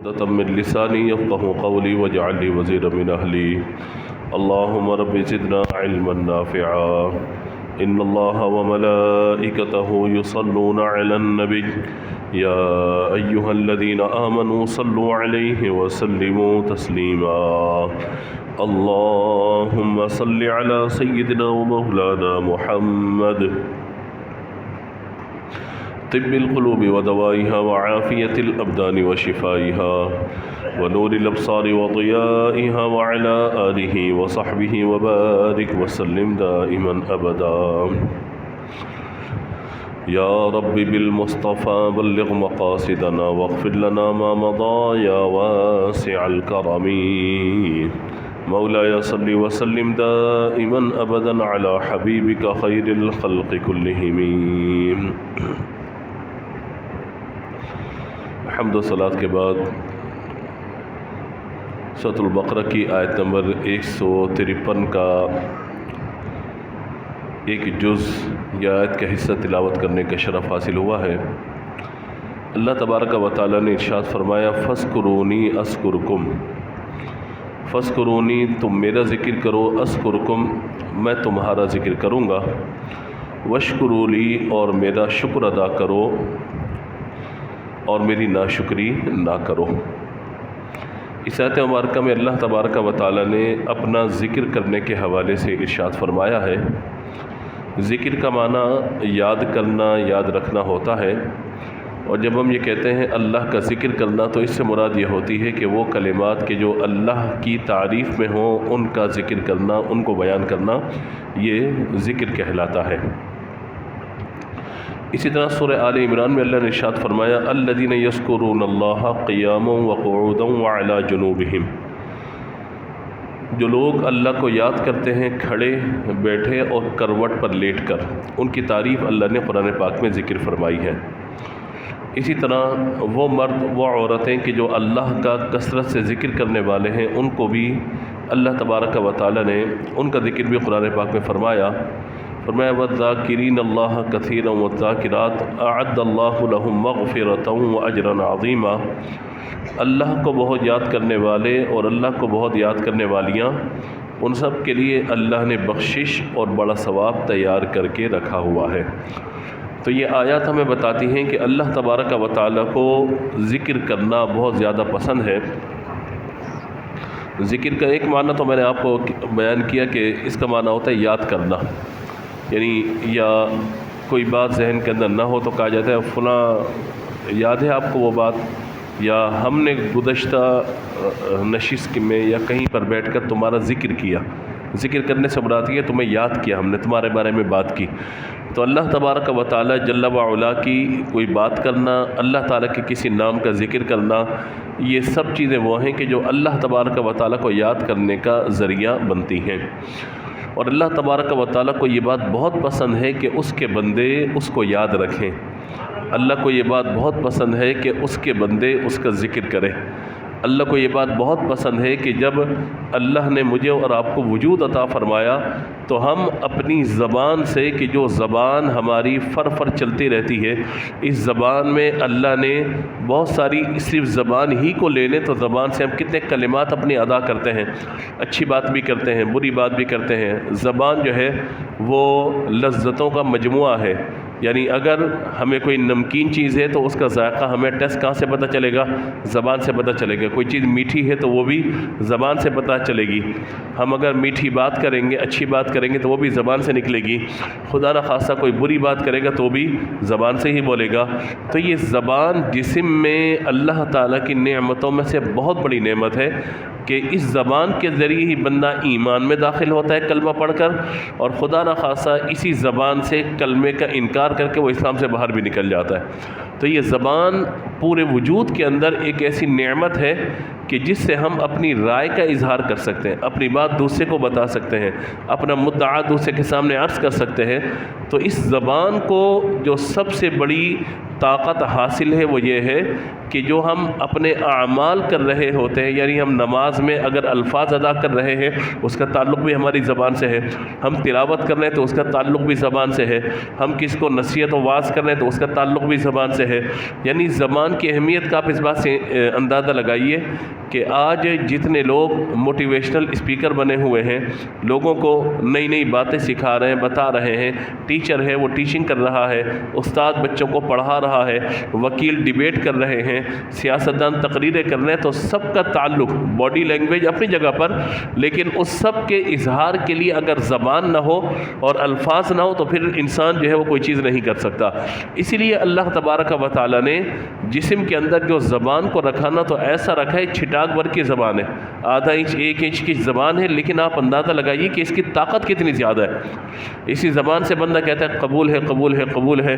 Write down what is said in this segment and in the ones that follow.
عقدة من لساني يفقهوا قولي واجعل لي وزيرا من أهلي اللهم رب زدنا علما نافعا إن الله وملائكته يصلون على النبي يا أيها الذين آمنوا صلوا عليه وسلموا تسليما اللهم صل على سيدنا ومولانا محمد طب القلوب ودوائها وعافية الأبدان وشفائها ونور الأبصار وضيائها وعلى آله وصحبه وبارك وسلم دائما أبدا يا رب بالمصطفى بلغ مقاصدنا واغفر لنا ما مضى يا واسع الكرم مولاي صل وسلم دائما أبدا على حبيبك خير الخلق كلهم حمد و صلاۃ کے بعد سورۃ البقرہ کی آیت نمبر 153 کا ایک جز یا آیت کا حصہ تلاوت کرنے کا شرف حاصل ہوا ہے۔ اللہ تبارک و تعالیٰ نے ارشاد فرمایا فَاذْكُرُونِي أَذْكُرْكُمْ، فَاذْكُرُونِي تم میرا ذکر کرو، أَذْكُرْكُمْ میں تمہارا ذکر کروں گا، وَاشْكُرُوا لِي اور میرا شکر ادا کرو اور میری ناشکری نہ کرو۔ اس آیت مبارکہ میں اللہ تبارک و تعالیٰ نے اپنا ذکر کرنے کے حوالے سے ارشاد فرمایا ہے۔ ذکر کا معنی یاد کرنا، یاد رکھنا ہوتا ہے، اور جب ہم یہ کہتے ہیں اللہ کا ذکر کرنا تو اس سے مراد یہ ہوتی ہے کہ وہ کلمات کے جو اللہ کی تعریف میں ہوں ان کا ذکر کرنا، ان کو بیان کرنا، یہ ذکر کہلاتا ہے۔ اسی طرح سورہ آل عمران میں اللہ نے ارشاد فرمایا الذین یذکرون اللہ قیاما وقعودا وعلی جنوبہم، جو لوگ اللہ کو یاد کرتے ہیں کھڑے بیٹھے اور کروٹ پر لیٹ کر، ان کی تعریف اللہ نے قرآن پاک میں ذکر فرمائی ہے۔ اسی طرح وہ مرد وہ عورتیں کہ جو اللہ کا کثرت سے ذکر کرنے والے ہیں ان کو بھی اللہ تبارک و تعالیٰ نے ان کا ذکر بھی قرآن پاک میں فرمایا وَالذَّاكِرِينَ اللَّهَ كَثِيرًا وَالذَّاكِرَاتِ أَعَدَّ اللَّهُ لَهُم مَّغْفِرَةً وَأَجْرًا عَظِيمًا، اللہ کو بہت یاد کرنے والے اور اللہ کو بہت یاد کرنے والیاں، ان سب کے لیے اللہ نے بخشش اور بڑا ثواب تیار کر کے رکھا ہوا ہے۔ تو یہ آیات ہمیں بتاتی ہیں کہ اللہ تبارک و تعالیٰ کو ذکر کرنا بہت زیادہ پسند ہے۔ ذکر کا ایک معنی تو میں نے آپ کو بیان کیا کہ اس کا معنی ہوتا ہے یاد کرنا، یعنی یا کوئی بات ذہن کے اندر نہ ہو تو کہا جاتا ہے فلاں یاد ہے آپ کو وہ بات، یا ہم نے گزشتہ نشست میں یا کہیں پر بیٹھ کر تمہارا ذکر کیا۔ ذکر کرنے سے مراد یہ تمہیں یاد کیا، ہم نے تمہارے بارے میں بات کی۔ تو اللہ تبارک و تعالیٰ جل و علا کی کوئی بات کرنا، اللہ تعالیٰ کے کسی نام کا ذکر کرنا، یہ سب چیزیں وہ ہیں کہ جو اللہ تبارک و تعالیٰ کو یاد کرنے کا ذریعہ بنتی ہیں۔ اور اللہ تبارک و تعالیٰ کو یہ بات بہت پسند ہے کہ اس کے بندے اس کو یاد رکھیں۔ اللہ کو یہ بات بہت پسند ہے کہ اس کے بندے اس کا ذکر کریں۔ اللہ کو یہ بات بہت پسند ہے کہ جب اللہ نے مجھے اور آپ کو وجود عطا فرمایا تو ہم اپنی زبان سے، کہ جو زبان ہماری فر فر چلتی رہتی ہے، اس زبان میں اللہ نے بہت ساری، صرف زبان ہی کو لے لیں تو زبان سے ہم کتنے کلمات اپنی ادا کرتے ہیں، اچھی بات بھی کرتے ہیں، بری بات بھی کرتے ہیں۔ زبان جو ہے وہ لذتوں کا مجموعہ ہے، یعنی اگر ہمیں کوئی نمکین چیز ہے تو اس کا ذائقہ ہمیں ٹیسٹ کہاں سے پتہ چلے گا؟ زبان سے پتہ چلے گا۔ کوئی چیز میٹھی ہے تو وہ بھی زبان سے پتہ چلے گی۔ ہم اگر میٹھی بات کریں گے، اچھی بات کریں گے تو وہ بھی زبان سے نکلے گی۔ خدا نہ خواستہ کوئی بری بات کرے گا تو بھی زبان سے ہی بولے گا۔ تو یہ زبان جسم میں اللہ تعالیٰ کی نعمتوں میں سے بہت بڑی نعمت ہے کہ اس زبان کے ذریعے ہی بندہ ایمان میں داخل ہوتا ہے کلمہ پڑھ کر، اور خدا نہ خواستہ اسی زبان سے کلمے کا انکار کر کے وہ اسلام سے باہر بھی نکل جاتا ہے۔ تو یہ زبان پورے وجود کے اندر ایک ایسی نعمت ہے کہ کہ جس سے ہم اپنی رائے کا اظہار کر سکتے ہیں، اپنی بات دوسرے کو بتا سکتے ہیں، اپنا مدعا دوسرے کے سامنے عرض کر سکتے ہیں، تو اس زبان کو جو سب سے بڑی طاقت حاصل ہے وہ یہ ہے کہ جو ہم اپنے اعمال کر رہے ہوتے ہیں، یعنی ہم نماز میں اگر الفاظ ادا کر رہے ہیں اس کا تعلق بھی ہماری زبان سے ہے، ہم تلاوت کر رہے ہیں تو اس کا تعلق بھی زبان سے ہے، ہم کس کو نصیحت و واعظ کر رہے ہیں تو اس کا تعلق بھی زبان سے ہے۔ یعنی زبان کی اہمیت کا آپ اس بات سے اندازہ لگائیے کہ آج جتنے لوگ موٹیویشنل اسپیکر بنے ہوئے ہیں، لوگوں کو نئی نئی باتیں سکھا رہے ہیں، بتا رہے ہیں، ٹیچر ہے وہ ٹیچنگ کر رہا ہے، استاد بچوں کو پڑھا رہا ہے، وکیل ڈیبیٹ کر رہے ہیں، سیاستدان تقریریں کر رہے ہیں، تو سب کا تعلق باڈی لینگویج اپنی جگہ پر، لیکن اس سب کے اظہار کے لیے اگر زبان نہ ہو اور الفاظ نہ ہو تو پھر انسان جو ہے وہ کوئی چیز نہیں کر سکتا۔ اسی لیے اللہ تبارک و تعالیٰ نے جسم کے اندر جو زبان کو رکھا نا تو ایسا رکھا ہے چھٹاک بھر کی زبان ہے، آدھا انچ ایک انچ کی زبان ہے، لیکن آپ اندازہ لگائیے کہ اس کی طاقت کتنی زیادہ ہے۔ اسی زبان سے بندہ کہتا ہے قبول ہے قبول ہے قبول ہے،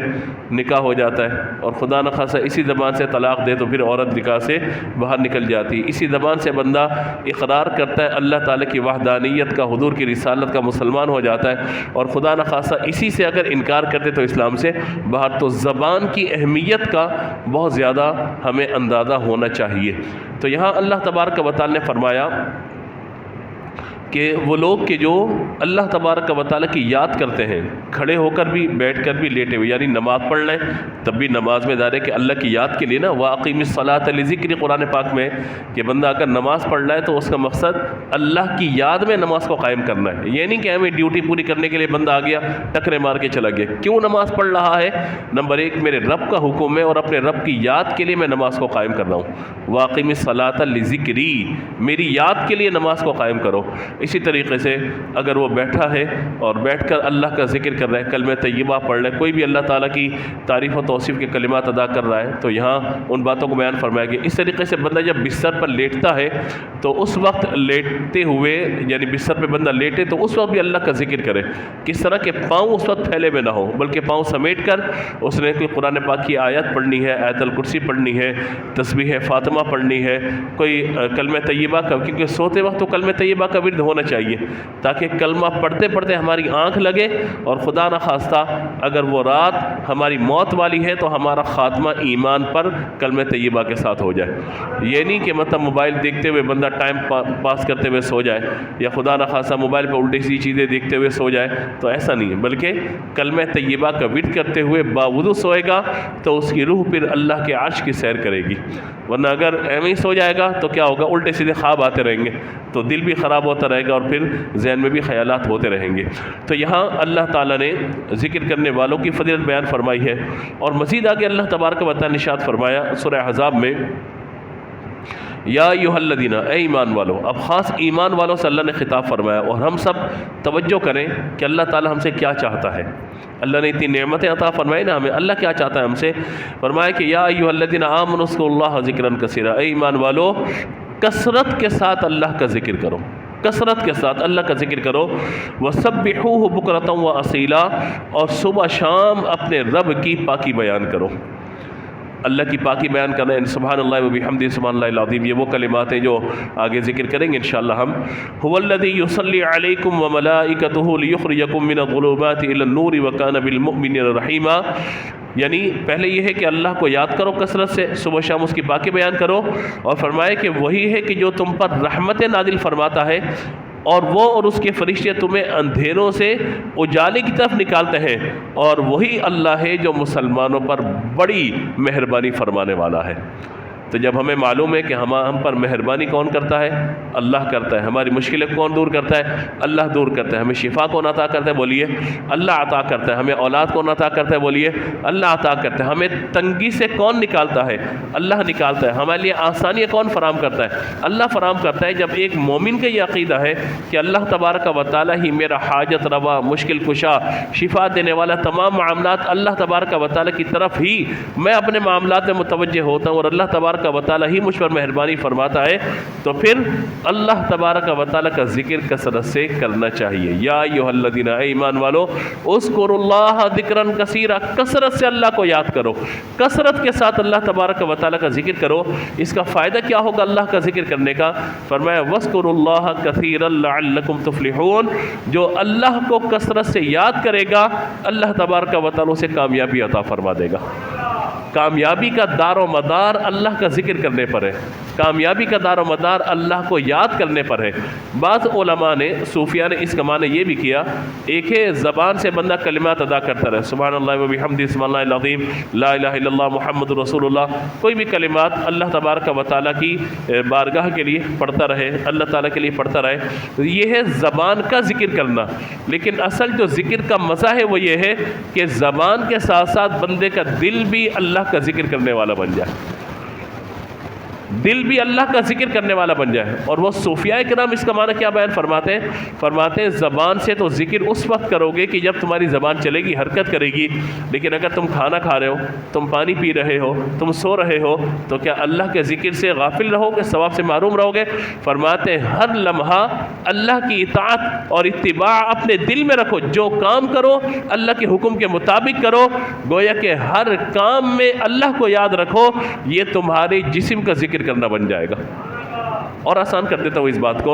نکاح ہو جاتا ہے، اور خدا نخواستہ اسی زبان سے طلاق دے تو پھر عورت نکاح سے باہر نکل جاتی ہے۔ اسی زبان سے بندہ اقرار کرتا ہے اللہ تعالیٰ کی وحدانیت کا، حضور کی رسالت کا، مسلمان ہو جاتا ہے، اور خدا نخواستہ اسی سے اگر انکار کرتے تو اسلام سے باہر۔ تو زبان کی اہمیت کا بہت زیادہ ہمیں اندازہ ہونا چاہیے۔ تو یہاں اللہ تبارک و تعالیٰ نے فرمایا کہ وہ لوگ کہ جو اللہ تبارک و تعالیٰ کی یاد کرتے ہیں، کھڑے ہو کر بھی، بیٹھ کر بھی، لیٹے ہوئے، یعنی نماز پڑھ لیں تب بھی نماز میں دارے کہ اللہ کی یاد کے لیے نا، وَأَقِمِ الصَّلَاةَ لِذِكْرِ قرآن پاک میں کہ بندہ اگر نماز پڑھ رہا ہے تو اس کا مقصد اللہ کی یاد میں نماز کو قائم کرنا ہے، یہ نہیں کہ ہمیں ڈیوٹی پوری کرنے کے لیے بندہ آ گیا ٹکرے مار کے چلا گیا۔ کیوں نماز پڑھ رہا ہے؟ نمبر ایک، میرے رب کا حکم ہے اور اپنے رب کی یاد کے لیے میں نماز کو قائم کر رہا ہوں۔ وَأَقِمِ الصَّلَاةَ لِذِكْرِ، میری یاد کے لیے نماز کو قائم کرو۔ اسی طریقے سے اگر وہ بیٹھا ہے اور بیٹھ کر اللہ کا ذکر کر رہا ہے، کلمہ طیبہ پڑھ رہا ہے، کوئی بھی اللہ تعالیٰ کی تعریف و توصیف کے کلمات ادا کر رہا ہے، تو یہاں ان باتوں کو بیان فرمایا گیا۔ اس طریقے سے بندہ جب بستر پر لیٹتا ہے تو اس وقت لیٹتے ہوئے، یعنی بستر پہ بندہ لیٹے تو اس وقت بھی اللہ کا ذکر کرے، کس طرح کہ پاؤں اس وقت پھیلے ہوئے نہ ہو، بلکہ پاؤں سمیٹ کر اس نے کوئی قرآن پاک کی آیت پڑھنی ہے، آیت الکرسی پڑھنی ہے، تسبیح فاطمہ پڑھنی ہے، کوئی کلمہ طیبہ کا، کیونکہ سوتے وقت تو کلمہ طیبہ کا ورد ہونا چاہیے تاکہ کلمہ پڑھتے پڑھتے ہماری آنکھ لگے، اور خدا نخواستہ اگر وہ رات ہماری موت والی ہے تو ہمارا خاتمہ ایمان پر کلمہ طیبہ کے ساتھ ہو جائے۔ یہ نہیں کہ مطلب موبائل دیکھتے ہوئے بندہ ٹائم پاس کرتے ہوئے سو جائے، یا خدا نخواستہ موبائل پہ الٹی سی چیزیں دیکھتے ہوئے سو جائے، تو ایسا نہیں ہے، بلکہ کلمہ طیبہ کا ورد کرتے ہوئے باوضو سوئے گا تو اس کی روح پھر اللہ کے عرش کی سیر کرے گی، ورنہ اگر ایویں ہی سو جائے گا تو کیا ہوگا، الٹے سیدھے خواب آتے رہیں گے، تو دل بھی خراب ہوتا رہے گا اور پھر ذہن میں بھی خیالات ہوتے رہیں گے۔ تو یہاں اللہ تعالیٰ نے ذکر کرنے والوں کی فضیلت بیان فرمائی ہے، اور مزید آگے اللہ تبارک و تعالیٰ نے ارشاد فرمایا سورہ احزاب میں، یا ایھا الذین، اے ایمان والو۔ اب خاص ایمان والوں سے اللہ نے خطاب فرمایا، اور ہم سب توجہ کریں کہ اللہ تعالیٰ ہم سے کیا چاہتا ہے۔ اللہ نے اتنی نعمتیں عطا فرمائی نا ہمیں، اللہ کیا چاہتا ہے ہم سے؟ فرمایا کہ یا ایھا الذین آمنوا اذکروا اللہ ذکرا کثیرا، اے ایمان والو کثرت کے ساتھ اللہ کا ذکر کرو، کثرت کے ساتھ اللہ کا ذکر کرو، وَسَبِّحُوهُ بُكْرَةً وَأَصِيلًا، اور صبح شام اپنے رب کی پاکی بیان کرو۔ اللہ کی پاکی بیان کرنا ہے، سبحان اللہ وبحمدہ سبحان اللہ العظیم، یہ وہ کلمات ہیں جو آگے ذکر کریں گے انشاءاللہ ہم۔ هُوَ الَّذِي يُصَلِّي عَلَيْكُمْ وَمَلَائِكَتُهُ لِيُخْرِجَكُم مِّنَ الظُّلُمَاتِ إِلَى النُّورِ وَكَانَ بِالْمُؤْمِنِينَ رَحِيمًا، یعنی پہلے یہ ہے کہ اللہ کو یاد کرو کثرت سے، صبح شام اس کی پاکی بیان کرو، اور فرمایا کہ وہی ہے کہ جو تم پر رحمت نازل فرماتا ہے، اور وہ اور اس کے فرشتے تمہیں اندھیروں سے اجالے کی طرف نکالتے ہیں، اور وہی اللہ ہے جو مسلمانوں پر بڑی مہربانی فرمانے والا ہے۔ تو جب ہمیں معلوم ہے کہ ہم پر مہربانی کون کرتا ہے؟ اللہ کرتا ہے۔ ہماری مشکلیں کون دور کرتا ہے؟ اللہ دور کرتا ہے۔ ہمیں شفا کون عطا کرتا ہے؟ بولیے اللہ عطا کرتا ہے۔ ہمیں اولاد کون عطا کرتا ہے؟ بولیے اللہ عطا کرتا ہے۔ ہمیں تنگی سے کون نکالتا ہے؟ اللہ نکالتا ہے۔ ہمارے لیے آسانیاں کون فراہم کرتا ہے؟ اللہ فراہم کرتا ہے۔ جب ایک مومن کا یہ عقیدہ ہے کہ اللہ تبارک و تعالیٰ ہی میرا حاجت روا، مشکل کشا، شفا دینے والا، تمام معاملات اللہ تبارک و تعالیٰ کی طرف ہی میں اپنے معاملات میں متوجہ ہوتا ہوں، اور اللہ تبارک تبارک و تعالیٰ ہی مجھ پر مہربانی فرماتا ہے تو پھر اللہ تبارک و تعالیٰ کا ذکر کثرت سے کرنا چاہیے۔ یا ایھا الذین، اے ایمان والو، اذکروا اللہ ذکرا کثیرا، کثرت سے اللہ کو یاد کرو، کثرت کے ساتھ اللہ تبارک و تعالیٰ کا ذکر کرو۔ اس کا فائدہ کیا ہوگا اللہ کا ذکر کرنے کا؟ فرمایا وَاذْكُرُوا اللَّهَ كَثِيرًا لَعَلَّكُمْ تُفْلِحُونَ، جو اللہ کو کثرت سے یاد کرے گا اللہ تبارک و تعالیٰ سے کامیابی عطا فرما دے گا۔ کامیابی کا دار و مدار اللہ کا ذکر کرنے پر ہے، کامیابی کا دار و مدار اللہ کو یاد کرنے پر ہے۔ بعض علماء نے، صوفیاء نے اس کا معنی یہ بھی کیا، ایک ہے زبان سے بندہ کلمات ادا کرتا رہے، سبحان اللہ و بحمدہ، سبحان اللہ العظیم، لا الہ الا اللہ محمد رسول اللہ، کوئی بھی کلمات اللہ تبارک و تعالیٰ کی بارگاہ کے لیے پڑھتا رہے، اللہ تعالیٰ کے لیے پڑھتا رہے، یہ ہے زبان کا ذکر کرنا۔ لیکن اصل جو ذکر کا مزہ ہے وہ یہ ہے کہ زبان کے ساتھ ساتھ بندے کا دل بھی اللہ کا ذکر کرنے والا بن جائے، دل بھی اللہ کا ذکر کرنے والا بن جائے۔ اور وہ صوفیاء کرام اس کا معنی کیا بیان فرماتے ہیں؟ فرماتے ہیں زبان سے تو ذکر اس وقت کرو گے کہ جب تمہاری زبان چلے گی، حرکت کرے گی، لیکن اگر تم کھانا کھا رہے ہو، تم پانی پی رہے ہو، تم سو رہے ہو، تو کیا اللہ کے ذکر سے غافل رہو گے، ثواب سے محروم رہو گے؟ فرماتے ہیں ہر لمحہ اللہ کی اطاعت اور اتباع اپنے دل میں رکھو، جو کام کرو اللہ کے حکم کے مطابق کرو، گویا کہ ہر کام میں اللہ کو یاد رکھو، یہ تمہارے جسم کا ذکر کرنا بن جائے گا۔ اور آسان کر دیتا ہوں اس بات کو،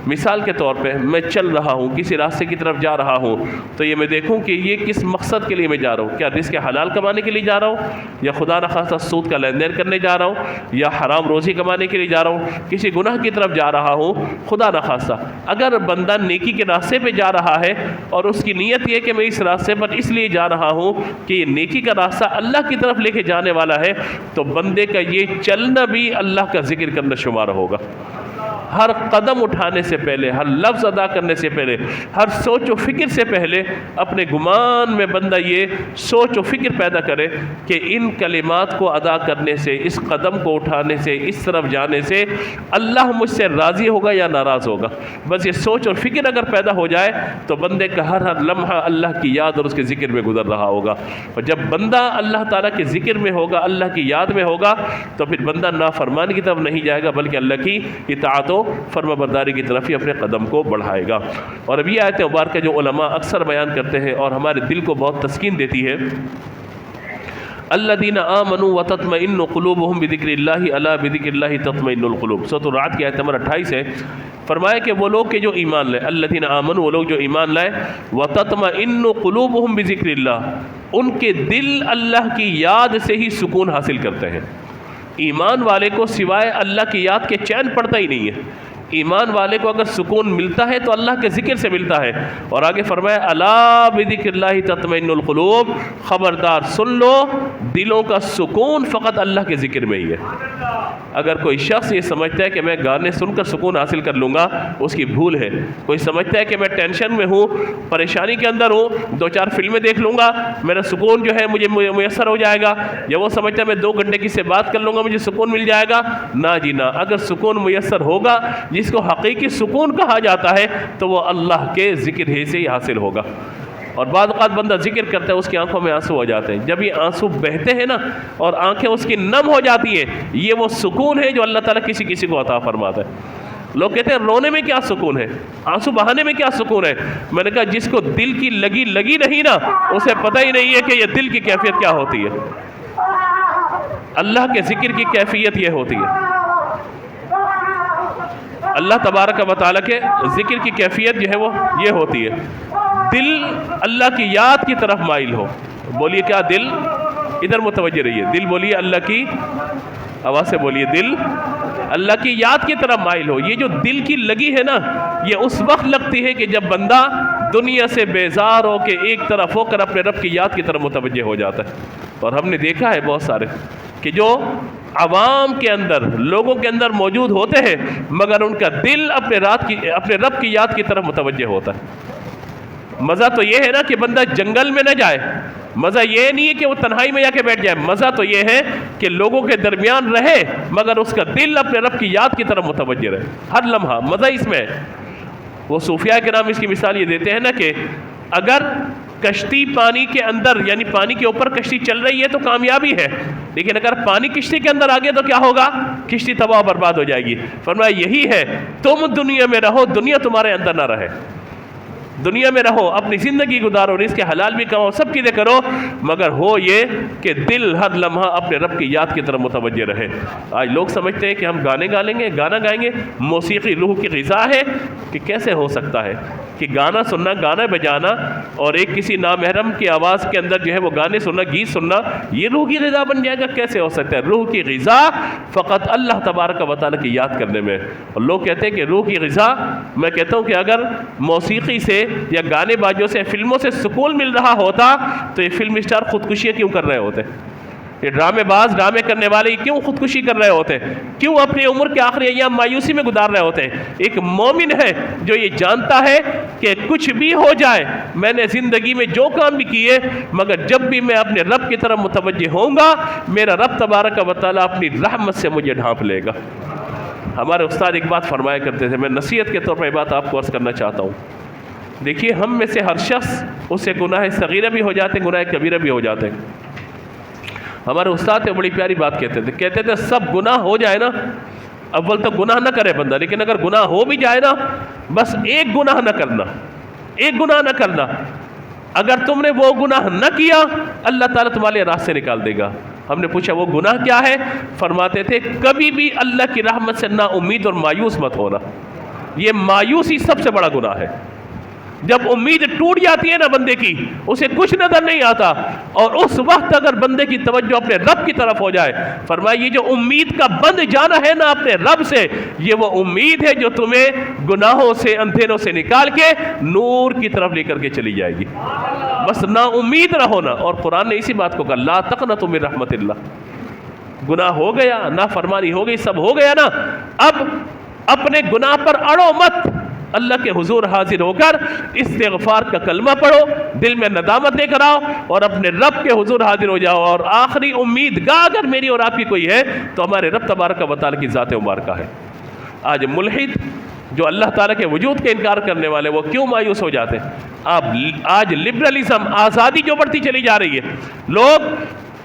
مثال کے طور پہ میں چل رہا ہوں، کسی راستے کی طرف جا رہا ہوں، تو یہ میں دیکھوں کہ یہ کس مقصد کے لیے میں جا رہا ہوں، کیا رزق حلال کمانے کے لیے جا رہا ہوں، یا خدا نخواستہ سود کا لین دین کرنے جا رہا ہوں، یا حرام روزی کمانے کے لیے جا رہا ہوں، کسی گناہ کی طرف جا رہا ہوں، خدا نخواستہ۔ اگر بندہ نیکی کے راستے پہ جا رہا ہے اور اس کی نیت یہ کہ میں اس راستے پر اس لیے جا رہا ہوں کہ یہ نیکی کا راستہ اللہ کی طرف لے کے جانے والا ہے، تو بندے کا یہ چلنا بھی اللہ کا ذکر کرنا شمار ہوگا۔ ہر قدم اٹھانے سے پہلے، ہر لفظ ادا کرنے سے پہلے، ہر سوچ و فکر سے پہلے اپنے گمان میں بندہ یہ سوچ و فکر پیدا کرے کہ ان کلمات کو ادا کرنے سے، اس قدم کو اٹھانے سے، اس طرف جانے سے اللہ مجھ سے راضی ہوگا یا ناراض ہوگا۔ بس یہ سوچ اور فکر اگر پیدا ہو جائے تو بندے کا ہر لمحہ اللہ کی یاد اور اس کے ذکر میں گزر رہا ہوگا۔ اور جب بندہ اللہ تعالیٰ کے ذکر میں ہوگا، اللہ کی یاد میں ہوگا، تو پھر بندہ نافرمانی کی طرف نہیں جائے گا بلکہ اللہ کی اطاعت و فرما برداری کی طرف ہی اپنے قدم کو بڑھائے گا۔ اور اب یہ آیت مبارکہ جو علماء اکثر بیان کرتے ہیں اور ہمارے دل کو بہت تسکین دیتی ہے، الذین آمنوا وتطمئن قلوبهم بذکر اللہ الا بذکر اللہ تطمئن القلوب، سورۃ الرعد کی آیت نمبر 28 ہے۔ فرمایا کہ وہ لوگ کہ جو ایمان لائے، الذین آمنوا، وہ لوگ جو ایمان لائے، وتطمئن قلوبهم بذکر اللہ، ان کے دل اللہ کی یاد سے ہی سکون حاصل کرتے ہیں۔ ایمان والے کو سوائے اللہ کی یاد کے چین پڑتا ہی نہیں ہے۔ ایمان والے کو اگر سکون ملتا ہے تو اللہ کے ذکر سے ملتا ہے۔ اور آگے فرمایا الا بذکر اللہ تطمئن القلوب، خبردار سن لو، دلوں کا سکون فقط اللہ کے ذکر میں ہی ہے۔ اگر کوئی شخص یہ سمجھتا ہے کہ میں گانے سن کر سکون حاصل کر لوں گا، اس کی بھول ہے۔ کوئی سمجھتا ہے کہ میں ٹینشن میں ہوں، پریشانی کے اندر ہوں، 2-4 فلمیں دیکھ لوں گا، میرا سکون جو ہے مجھے میسر ہو جائے گا، یا وہ سمجھتا ہے میں 2 گھنٹے کسی سے بات کر لوں گا مجھے سکون مل جائے گا۔ نہ جی نہ، اگر سکون میسر ہوگا، جس کو حقیقی سکون کہا جاتا ہے، تو وہ اللہ کے ذکر ہی سے ہی حاصل ہوگا۔ اور بعض اوقات بندہ ذکر کرتا ہے، اس کی آنکھوں میں آنسو ہو جاتے ہیں۔ جب یہ آنسو بہتے ہیں نا اور آنکھیں اس کی نم ہو جاتی ہیں، یہ وہ سکون ہے جو اللہ تعالیٰ کسی کسی کو عطا فرماتا ہے۔ لوگ کہتے ہیں رونے میں کیا سکون ہے، آنسو بہانے میں کیا سکون ہے؟ میں نے کہا جس کو دل کی لگی نہیں نا، اسے پتہ ہی نہیں ہے کہ یہ دل کی کیفیت کیا ہوتی ہے۔ اللہ کے ذکر کی کیفیت یہ ہوتی ہے، اللہ تبارک و تعالیٰ کے ذکر کی کیفیت جو ہے وہ یہ ہوتی ہے، دل اللہ کی یاد کی طرف مائل ہو۔ بولیے کیا؟ دل، ادھر متوجہ رہیے، دل بولیے اللہ کی، آواز سے بولیے، دل اللہ کی یاد کی طرف مائل ہو۔ یہ جو دل کی لگی ہے نا، یہ اس وقت لگتی ہے کہ جب بندہ دنیا سے بیزار ہو کے ایک طرف ہو کر اپنے رب کی یاد کی طرف متوجہ ہو جاتا ہے۔ اور ہم نے دیکھا ہے بہت سارے کہ جو عوام کے اندر، لوگوں کے اندر موجود ہوتے ہیں، مگر ان کا دل اپنے رب کی یاد کی طرف متوجہ ہوتا ہے۔ مزہ تو یہ ہے نا کہ بندہ جنگل میں نہ جائے، مزہ یہ نہیں ہے کہ وہ تنہائی میں جا کے بیٹھ جائے، مزہ تو یہ ہے کہ لوگوں کے درمیان رہے مگر اس کا دل اپنے رب کی یاد کی طرف متوجہ رہے ہر لمحہ، مزہ اس میں ہے۔ وہ صوفیاء کرام اس کی مثال یہ دیتے ہیں نا کہ اگر کشتی پانی کے اندر یعنی پانی کے اوپر کشتی چل رہی ہے تو کامیابی ہے، لیکن اگر پانی کشتی کے اندر آ گیا تو کیا ہوگا؟ کشتی تباہ و برباد ہو جائے گی۔ فرمایا یہی ہے، تم دنیا میں رہو، دنیا تمہارے اندر نہ رہے۔ دنیا میں رہو، اپنی زندگی گزارو، رزق کے حلال بھی کماؤ، سب چیزیں کرو، مگر ہو یہ کہ دل ہر لمحہ اپنے رب کی یاد کی طرف متوجہ رہے۔ آج لوگ سمجھتے ہیں کہ ہم گانے گا لیں گے، گانا گائیں گے، موسیقی روح کی غذا ہے، کہ کیسے ہو سکتا ہے کہ گانا سننا، گانا بجانا اور ایک کسی نامحرم کی آواز کے اندر جو ہے وہ گانے سننا، گیت سننا، یہ روح کی غذا بن جائے گا؟ کیسے ہو سکتا ہے؟ روح کی غذا فقط اللہ تبارک و تعالیٰ کی یاد کرنے میں۔ اور لوگ کہتے ہیں کہ روح کی غذا، میں کہتا ہوں کہ اگر موسیقی سے یا گانے بازوں سے، فلموں سے سکون مل رہا ہوتا تو یہ فلم اسٹار خودکشیاں کیوں کر رہے ہوتے؟ یہ ڈرامے باز، ڈرامے کرنے والے کیوں خودکشی کر رہے ہوتے؟ کیوں اپنی عمر کے آخری ایام مایوسی میں گزار رہے ہوتے؟ ایک مومن ہے جو یہ جانتا ہے کہ کچھ بھی ہو جائے، میں نے زندگی میں جو کام بھی کیے، مگر جب بھی میں اپنے رب کی طرف متوجہ ہوں گا، میرا رب تبارک و تعالیٰ اپنی رحمت سے مجھے ڈھانپ لے گا۔ ہمارے استاد ایک بات فرمایا کرتے تھے، میں نصیحت کے طور پر یہ بات آپ کو عرض کرنا چاہتا ہوں۔ دیکھیے، ہم میں سے ہر شخص اس سے گناہ صغیرہ بھی ہو جاتے ہیں، گناہ کبیرہ بھی ہو جاتے ہیں۔ ہمارے استاد سے بڑی پیاری بات کہتے تھے سب گناہ ہو جائے نا، اول تو گناہ نہ کرے بندہ، لیکن اگر گناہ ہو بھی جائے نا، بس ایک گناہ نہ کرنا، ایک گناہ نہ کرنا۔ اگر تم نے وہ گناہ نہ کیا، اللہ تعالیٰ تمہارے راہ سے نکال دے گا۔ ہم نے پوچھا وہ گناہ کیا ہے؟ فرماتے تھے کبھی بھی اللہ کی رحمت سے نا امید اور مایوس مت ہونا۔ یہ مایوسی سب سے بڑا گناہ ہے۔ جب امید ٹوٹ جاتی ہے نا بندے کی، اسے کچھ نظر نہیں آتا، اور اس وقت اگر بندے کی توجہ اپنے رب کی طرف ہو جائے، فرمایا یہ جو امید کا بند جانا ہے نا اپنے رب سے، یہ وہ امید ہے جو تمہیں گناہوں سے، اندھیروں سے نکال کے نور کی طرف لے کر کے چلی جائے گی۔ بس نا امید نہ ہونا، اور قرآن نے اسی بات کو کہا لا تقنطوا من رحمت اللہ۔ گناہ ہو گیا، نافرمانی ہو گئی، سب ہو گیا نا، اب اپنے گناہ پر اڑو مت، اللہ کے حضور حاضر ہو کر استغفار کا کلمہ پڑھو، دل میں ندامت لے کر آؤ اور اپنے رب کے حضور حاضر ہو جاؤ۔ اور آخری امید گاہ اگر میری اور آپ کی کوئی ہے تو ہمارے رب تبارک و تعالیٰ کی ذات مبارکہ ہے۔ آج ملحد جو اللہ تعالیٰ کے وجود کا انکار کرنے والے، وہ کیوں مایوس ہو جاتے ہیں؟ آج لبرلزم، آزادی جو بڑھتی چلی جا رہی ہے، لوگ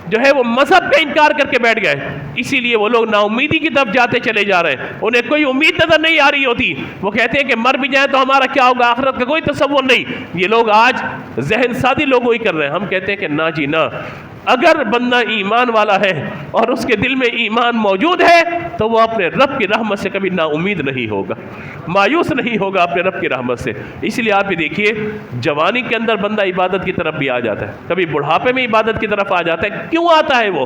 جو ہے وہ مذہب کا انکار کر کے بیٹھ گئے، اسی لیے وہ لوگ نا امیدی کی طرف جاتے چلے جا رہے ہیں۔ انہیں کوئی امید نظر نہیں آ رہی ہوتی، وہ کہتے ہیں کہ مر بھی جائیں تو ہمارا کیا ہوگا، آخرت کا کوئی تصور نہیں۔ یہ لوگ آج ذہن سادی لوگوں ہی کر رہے ہیں۔ ہم کہتے ہیں کہ نہ جی نہ، اگر بندہ ایمان والا ہے اور اس کے دل میں ایمان موجود ہے تو وہ اپنے رب کی رحمت سے کبھی نا امید نہیں ہوگا، مایوس نہیں ہوگا اپنے رب کی رحمت سے۔ اس لیے آپ یہ دیکھیے، جوانی کے اندر بندہ عبادت کی طرف بھی آ جاتا ہے، کبھی بڑھاپے میں عبادت کی طرف آ جاتا ہے۔ کیوں آتا ہے وہ؟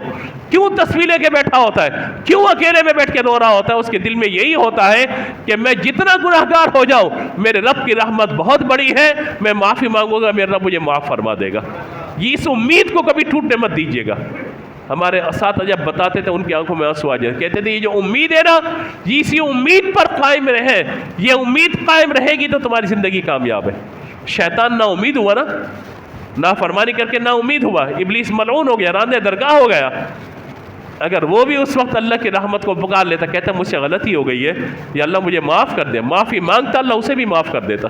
کیوں تصویر لے کے بیٹھا ہوتا ہے؟ کیوں اکیلے میں بیٹھ کے رو رہا ہوتا ہے؟ اس کے دل میں یہی ہوتا ہے کہ میں جتنا گناہگار ہو جاؤں، میرے رب کی رحمت بہت بڑی ہے، میں معافی مانگوں گا، میرا رب مجھے معاف فرما دے گا۔ یہ اس امید کو کبھی ٹوٹنے مت دیجیے گا۔ ہمارے اساتذہ جب بتاتے تھے ان کی آنکھوں میں آنسو آ جاتے، کہتے تھے یہ جو امید ہے نا، اسی امید پر قائم رہے، یہ امید قائم رہے گی تو تمہاری زندگی کامیاب ہے۔ شیطان نا امید ہوا نا، نافرمانی کر کے نا امید ہوا، ابلیس ملعون ہو گیا، راندہ درگاہ ہو گیا۔ اگر وہ بھی اس وقت اللہ کی رحمت کو پکار لیتا، کہتا مجھ سے غلطی ہو گئی ہے یا اللہ مجھے معاف کر دے، معافی مانگتا، اللہ اسے بھی معاف کر دیتا،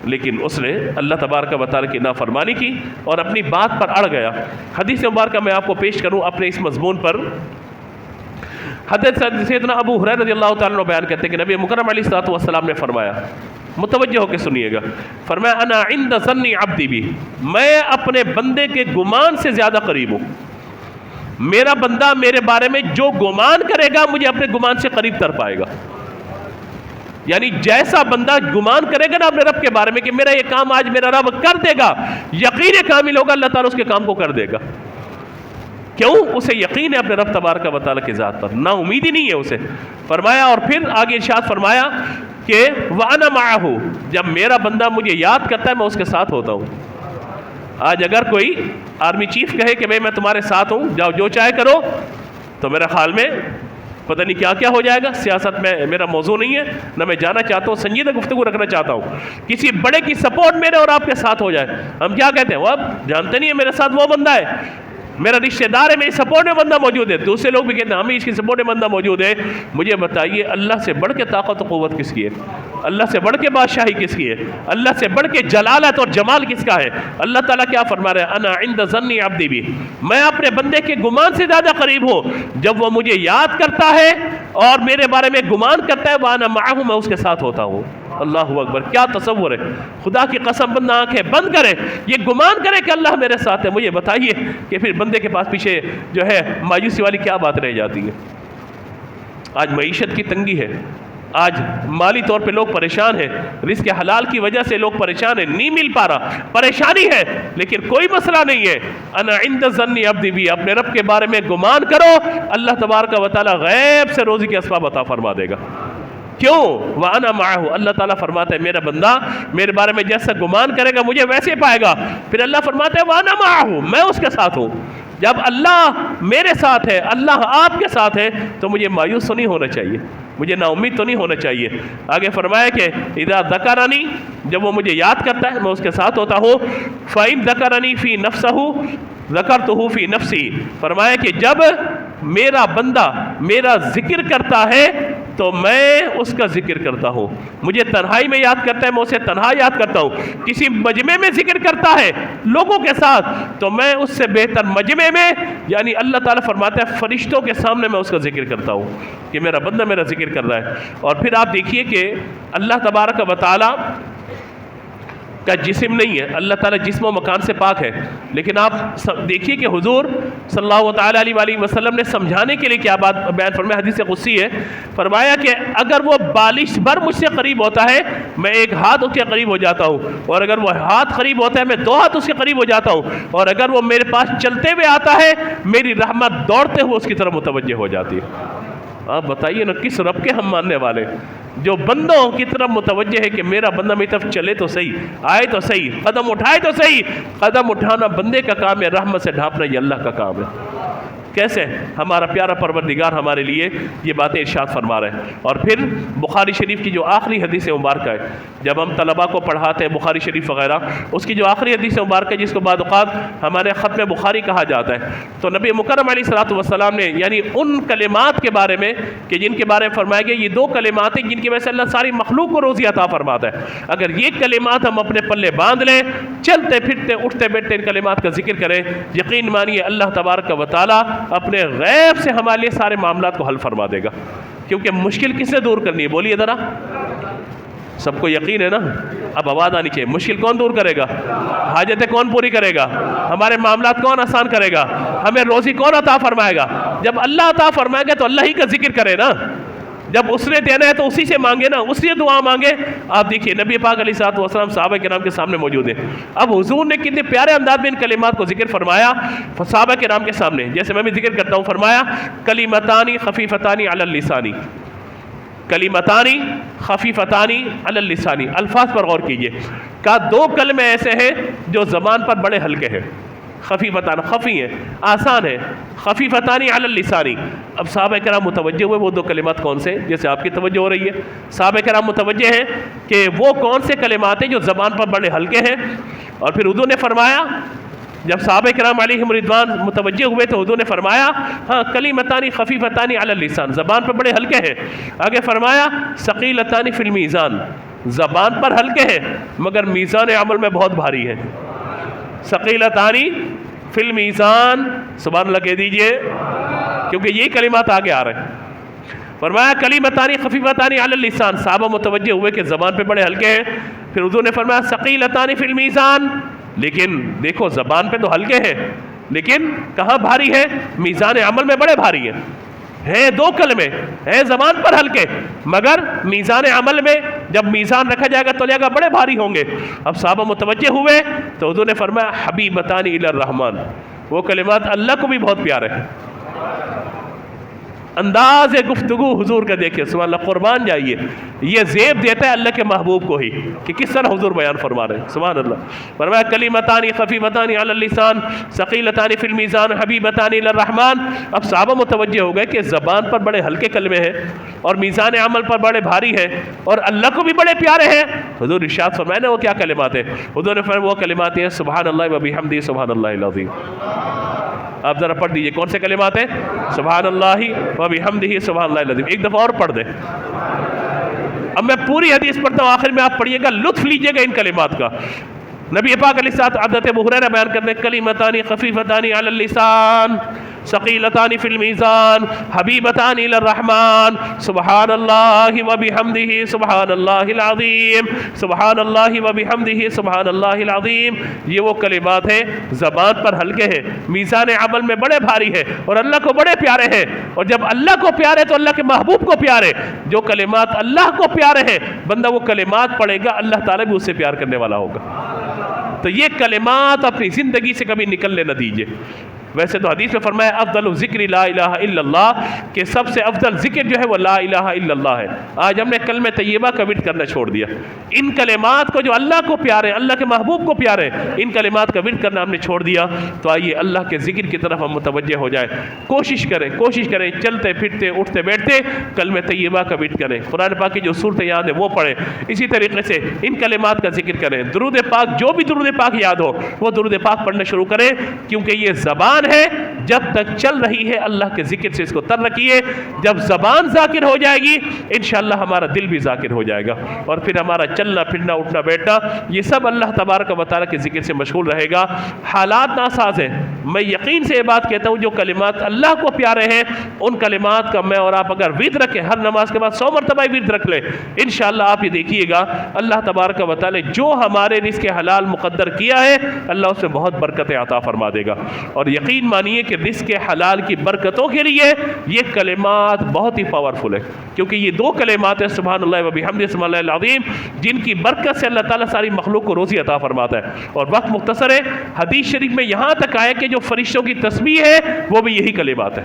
لیکن اس نے اللہ تبارک و تعالیٰ کی نافرمانی کی اور اپنی بات پر اڑ گیا۔ حدیث مبارکہ میں آپ کو پیش کروں اپنے اس مضمون پر۔ حضرت سیدنا ابو ہریرہ رضی اللہ تعالیٰ عنہ بیان کرتے ہیں کہ نبی مکرم علیہ الصلوۃ والسلام نے فرمایا، متوجہ ہو کے سنیے گا، فرمایا انا عند ظن عبدی بی، میں اپنے بندے کے گمان سے زیادہ قریب ہوں۔ میرا بندہ میرے بارے میں جو گمان کرے گا، مجھے اپنے گمان سے قریب تر پائے گا۔ یعنی جیسا بندہ گمان کرے گا نا اپنے رب کے بارے میں کہ میرا یہ کام آج میرا رب کر دے گا، یقین کامل ہوگا اللہ تعالیٰ اس کے کام کو کر دے گا۔ کیوں؟ اسے یقین ہے اپنے رب تبارک و تعالیٰ کی ذات پر، نا امیدی نہیں ہے اسے۔ فرمایا، اور پھر آگے ارشاد فرمایا کہ وَأَنَا مَعَهُ، جب میرا بندہ مجھے یاد کرتا ہے میں اس کے ساتھ ہوتا ہوں۔ آج اگر کوئی آرمی چیف کہے کہ میں تمہارے ساتھ ہوں، جاؤ جو چاہے کرو، تو میرے خیال میں پتہ نہیں کیا کیا ہو جائے گا۔ سیاست میں میرا موضوع نہیں ہے، نہ میں جانا چاہتا ہوں، سنجیدہ گفتگو رکھنا چاہتا ہوں۔ کسی بڑے کی سپورٹ میرے اور آپ کے ساتھ ہو جائے، ہم کیا کہتے ہیں؟ وہ اب جانتے نہیں ہیں میرے ساتھ وہ بندہ ہے، میرا رشتہ دار ہے، میری سپورٹ میں بندہ موجود ہے۔ دوسرے لوگ بھی کہتے ہیں ہمیں اس کی سپورٹ میں بندہ موجود ہے۔ مجھے بتائیے اللہ سے بڑھ کے طاقت و قوت کس کی ہے؟ اللہ سے بڑھ کے بادشاہی کس کی ہے؟ اللہ سے بڑھ کے جلالت اور جمال کس کا ہے؟ اللہ تعالیٰ کیا فرما رہے ہیں؟ انا عند ظن عبدی بی، میں اپنے بندے کے گمان سے زیادہ قریب ہوں جب وہ مجھے یاد کرتا ہے اور میرے بارے میں گمان کرتا ہے، وانا معہ، میں اس کے ساتھ ہوتا ہوں۔ اللہ اکبر، کیا تصور ہے! خدا کی قسم، بندہ آنکھیں بند کرے، یہ گمان کرے کہ اللہ میرے ساتھ ہے۔ مجھے بتائیے کہ پھر بندے کے پاس پیچھے جو ہے مایوسی والی کیا بات رہ جاتی ہے؟ آج معیشت کی تنگی ہے، آج مالی طور پہ لوگ پریشان ہیں، رزق حلال کی وجہ سے لوگ پریشان ہیں، نہیں مل پا رہا، پریشانی ہے، لیکن کوئی مسئلہ نہیں ہے۔ انا عند ظن عبدی بی، اپنے رب کے بارے میں گمان کرو، اللہ تبارک و تعالی غیب سے روزی کے اسباب عطا فرما دے گا۔ کیوں؟ وَأَنَا مَعَهُ، اللہ تعالیٰ فرماتا ہے میرا بندہ میرے بارے میں جیسا گمان کرے گا مجھے ویسے پائے گا۔ پھر اللہ فرماتا ہے وَأَنَا مَعَهُ، میں اس کے ساتھ ہوں۔ جب اللہ میرے ساتھ ہے، اللہ آپ کے ساتھ ہے، تو مجھے مایوس تو نہیں ہونا چاہیے، مجھے نا امید تو نہیں ہونا چاہیے۔ آگے فرمایا کہ اذا ذکرنی، جب وہ مجھے یاد کرتا ہے میں اس کے ساتھ ہوتا ہوں۔ فَإِن ذکرنی فی نفسہ ذکرتہ فی نفسی، فرمایا کہ جب میرا بندہ میرا ذکر کرتا ہے تو میں اس کا ذکر کرتا ہوں۔ مجھے تنہائی میں یاد کرتا ہے، میں اسے تنہا یاد کرتا ہوں۔ کسی مجمع میں ذکر کرتا ہے لوگوں کے ساتھ تو میں اس سے بہتر مجمع میں، یعنی اللہ تعالیٰ فرماتا ہے فرشتوں کے سامنے میں اس کا ذکر کرتا ہوں کہ میرا بندہ میرا ذکر کر رہا ہے۔ اور پھر آپ دیکھیے کہ اللہ تبارک و تعالیٰ کا جسم نہیں ہے، اللہ تعالیٰ جسم و مکان سے پاک ہے، لیکن آپ دیکھیے کہ حضور صلی اللہ تعالیٰ علیہ وآلہ وسلم نے سمجھانے کے لیے کیا بات بیان فرمایا، حدیث قدسی ہے، فرمایا کہ اگر وہ بالش بھر مجھ سے قریب ہوتا ہے میں ایک ہاتھ اس کے قریب ہو جاتا ہوں، اور اگر وہ ہاتھ قریب ہوتا ہے میں 2 ہاتھ اس کے قریب ہو جاتا ہوں، اور اگر وہ میرے پاس چلتے ہوئے آتا ہے میری رحمت دوڑتے ہوئے اس کی طرف متوجہ ہو جاتی ہے۔ آپ بتائیے نا کس رب کے ہم ماننے والے، جو بندوں کی طرف متوجہ ہے کہ میرا بندہ میری طرف چلے تو صحیح، آئے تو صحیح، قدم اٹھائے تو صحیح۔ قدم اٹھانا بندے کا کام ہے، رحمت سے ڈھانپنا یہ اللہ کا کام ہے۔ کیسے ہمارا پیارا پروردگار ہمارے لیے یہ باتیں ارشاد فرما رہے ہیں۔ اور پھر بخاری شریف کی جو آخری حدیث مبارکہ ہے، جب ہم طلباء کو پڑھاتے ہیں بخاری شریف وغیرہ، اس کی جو آخری حدیث مبارکہ ہے جس کو بعض اوقات ہمارے ختم بخاری کہا جاتا ہے، تو نبی مکرم علیہ الصلوۃ والسلام نے یعنی ان کلمات کے بارے میں کہ جن کے بارے میں فرمایا گیا یہ 2 کلمات ہیں جن کی وجہ سے اللہ ساری مخلوق کو روزی عطا فرماتا ہے۔ اگر یہ کلمات ہم اپنے پلے باندھ لیں، چلتے پھرتے اٹھتے بیٹھتے ان کلمات کا ذکر کریں، یقین مانیے اللہ تبارک و تعالیٰ اپنے غیب سے ہمارے لیے سارے معاملات کو حل فرما دے گا۔ کیونکہ مشکل کس نے دور کرنی ہے؟ بولیے ذرا، سب کو یقین ہے نا؟ اب آواز آنی چاہیے، مشکل کون دور کرے گا؟ حاجتیں کون پوری کرے گا؟ ہمارے معاملات کون آسان کرے گا؟ ہمیں روزی کون عطا فرمائے گا؟ جب اللہ عطا فرمائے گا تو اللہ ہی کا ذکر کرے نا، جب اس نے دینا ہے تو اسی سے مانگے نا، اسی سے دعا مانگے۔ آپ دیکھیے نبی پاک علیہ الصلوۃ والسلام صحابہ کرام کے سامنے موجود ہیں، اب حضور نے کتنے پیارے انداز میں ان کلمات کو ذکر فرمایا صحابہ کرام کے سامنے، جیسے میں بھی ذکر کرتا ہوں، فرمایا کلمتان خفیفتان علی اللسان، کلمتان خفیفتان علی اللسان، الفاظ پر غور کیجئے، کہا 2 کلمے ایسے ہیں جو زبان پر بڑے ہلکے ہیں، خفیفتان، خفی ہیں، آسان ہے، خفیفتان علی اللسان۔ اب صحابہ کرام متوجہ ہوئے وہ 2 کلمات کون سے، جیسے آپ کی توجہ ہو رہی ہے، صحابہ کرام متوجہ ہیں کہ وہ کون سے کلمات ہیں جو زبان پر بڑے ہلکے ہیں۔ اور پھر حضور نے فرمایا، جب صحابہ کرام علیہم رضوان متوجہ ہوئے تو حضور نے فرمایا ہاں کلمتان خفیفتان علی اللسان، زبان پر بڑے ہلکے ہیں۔ آگے فرمایا ثقیلتان فی المیزان، زبان پر ہلکے ہیں مگر میزان عمل میں بہت بھاری ہیں۔ ثقیلتان فی المیزان، سبحان اللہ کہہ دیجئے، کیونکہ یہی کلمات آگے آ رہے ہیں۔ فرمایا کلمتان خفیفتان علی اللسان، صحابہ متوجہ ہوئے کہ زبان پہ بڑے ہلکے ہیں۔ پھر حضور نے فرمایا ثقیلتان فی المیزان، لیکن دیکھو زبان پہ تو ہلکے ہیں لیکن کہاں بھاری ہے؟ میزان عمل میں بڑے بھاری ہیں 2 کلمے ہیں زبان پر ہلکے مگر میزان عمل میں جب میزان رکھا جائے گا تو لے گا بڑے بھاری ہوں گے۔ اب صحابہ متوجہ ہوئے تو حضور نے فرمایا حبیبتان الی الرحمن، وہ کلمات اللہ کو بھی بہت پیارے ہیں۔ انداز گفتگو حضور کا دیکھیں، سبحان اللہ، قربان جائیے، یہ زیب دیتا ہے اللہ کے محبوب کو ہی کہ کس طرح حضور بیان فرما رہے ہیں، سبحان اللہ۔ فرمایا کلمتان خفیفتان علی اللسان ثقیلتان فی المیزان حبیبتان الی الرحمن۔ اب صحابہ متوجہ ہو گئے کہ زبان پر بڑے ہلکے کلمے ہیں اور میزان عمل پر بڑے بھاری ہیں اور اللہ کو بھی بڑے پیارے ہیں۔ حضور ارشاد فرمائے نا وہ کیا کلمات ہیں؟ حضور نے فرمایا وہ کلمات ہیں سبحان اللہ و بحمدہ سبحان اللہ العظیم۔ آپ ذرا پڑھ دیجئے کون سے کلمات ہیں؟ سبحان اللہ و بحمدہ سبحان اللہ العظیم۔ ایک دفعہ اور پڑھ دیں۔ اب میں پوری حدیث پڑھتا ہوں، آخر میں آپ پڑھیے گا، لطف لیجیے گا ان کلمات کا۔ نبی پاک علیہ الصلوۃ عادت ابو ہریرہ بیان کرتے ہیں، کلمتان خفیفتان علی اللسان ثقیلتان فی المیزان حبیبتان الی الرحمن سبحان اللہ وبحمدہ سبحان اللہ العظیم سبحان اللہ وبحمدہ سبحان اللہ العظیم۔ یہ وہ کلمات ہیں زبان پر ہلکے ہیں، میزان عمل میں بڑے بھاری ہیں اور اللہ کو بڑے پیارے ہیں، اور جب اللہ کو پیارے تو اللہ کے محبوب کو پیارے۔ جو کلمات اللہ کو پیارے ہیں، بندہ وہ کلمات پڑھے گا، اللہ تعالیٰ بھی اس سے پیار کرنے والا ہوگا۔ تو یہ کلمات اپنی زندگی سے کبھی نکلنے نہ دیجیے۔ ویسے تو حدیث میں فرمایا افضل ذکر لا الہ الا اللہ، کہ سب سے افضل ذکر جو ہے وہ لا الہ الا اللہ ہے۔ آج ہم نے کلمہ طیبہ کا ورد کرنا چھوڑ دیا، ان کلمات کو جو اللہ کو پیارے، اللہ کے محبوب کو پیارے، ان کلمات کا ورد کرنا ہم نے چھوڑ دیا۔ تو آئیے اللہ کے ذکر کی طرف ہم متوجہ ہو جائیں، کوشش کریں چلتے پھرتے اٹھتے بیٹھتے کلمہ طیبہ کا ورد کریں، قرآن پاک کی جو صورتیں یاد ہیں وہ پڑھیں، اسی طریقے سے ان کلمات کا ذکر کریں، درود پاک جو بھی درود پاک یاد ہو وہ درود پاک پڑھنا شروع کریں، کیونکہ یہ زبان ہے جب تک چل رہی ہے اللہ کے ذکر سے اس کو تر رکھیے۔ جب زبان ذاکر ہو جائے گی انشاءاللہ ہمارا دل بھی ذاکر ہو جائے گا، اور پھر ہمارا چلنا پھرنا اٹھنا بیٹھنا یہ سب اللہ تبارک و تعالیٰ کے ذکر سے مشغول رہے گا۔ حالات ناساز ہیں، میں یقین سے یہ بات کہتا ہوں، جو کلمات اللہ کو پیارے ہیں ان کلمات کا میں اور آپ اگر ورد رکھیں، ہر نماز کے بعد 100 مرتبہ ورد رکھ لیں، انشاءاللہ آپ یہ دیکھیے گا اللہ تبارک و تعالیٰ جو ہمارے رزق حلال مقدر کیا ہے اللہ اس میں بہت برکتیں عطا فرما دے گا۔ اور یقین مانیے کہ رزق حلال کی برکتوں کے لیے یہ کلمات بہت ہی پاورفل ہے، کیونکہ یہ دو کلمات ہیں سبحان اللہ و بحمدہ سبحان اللہ العظیم، جن کی برکت سے اللہ تعالیٰ ساری مخلوق کو روزی عطا فرماتا ہے۔ اور وقت مختصر ہے، حدیث شریف میں یہاں تک آیا کہ جو فرشتوں کی تسبیح ہے وہ بھی یہی کلمات ہے،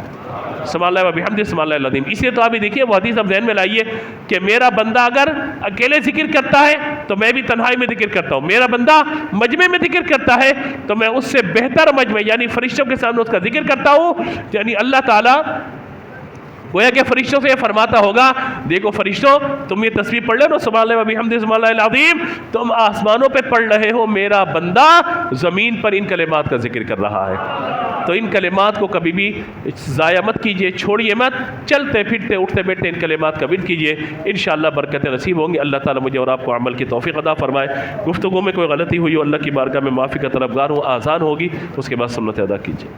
سبحان اللہ و بحمدہ سبحان اللہ العظیم۔ اس لیے تو آپ یہ دیکھیے وہ حدیث اب ذہن میں لائیے کہ میرا بندہ اگر اکیلے ذکر کرتا ہے تو میں بھی تنہائی میں ذکر کرتا ہوں، میرا بندہ مجمع میں ذکر کرتا ہے تو میں اس سے بہتر مجمع یعنی فرشتوں کے سامنے اس کا ذکر کرتا ہوں۔ یعنی اللہ تعالیٰ گویا کہ فرشتوں سے یہ فرماتا ہوگا، دیکھو فرشتوں تم یہ تسبیح پڑھ لے نا سبحان اللہ و بحمدہ سبحان اللہ العظیم، تم آسمانوں پہ پڑھ رہے ہو، میرا بندہ زمین پر ان کلمات کا ذکر کر رہا ہے۔ تو ان کلمات کو کبھی بھی ضائع مت کیجئے، چھوڑیے مت، چلتے پھرتے اٹھتے بیٹھتے ان کلمات کا ورد کیجئے، انشاءاللہ برکتیں نصیب ہوں گی۔ اللہ تعالیٰ مجھے اور آپ کو عمل کی توفیق عطا فرمائے۔ گفتگو میں کوئی غلطی ہوئی ہو اللہ کی بارگاہ میں معافی کا طلبگار ہوں۔ آذان ہوگی اس کے بعد سنت ادا کیجئے۔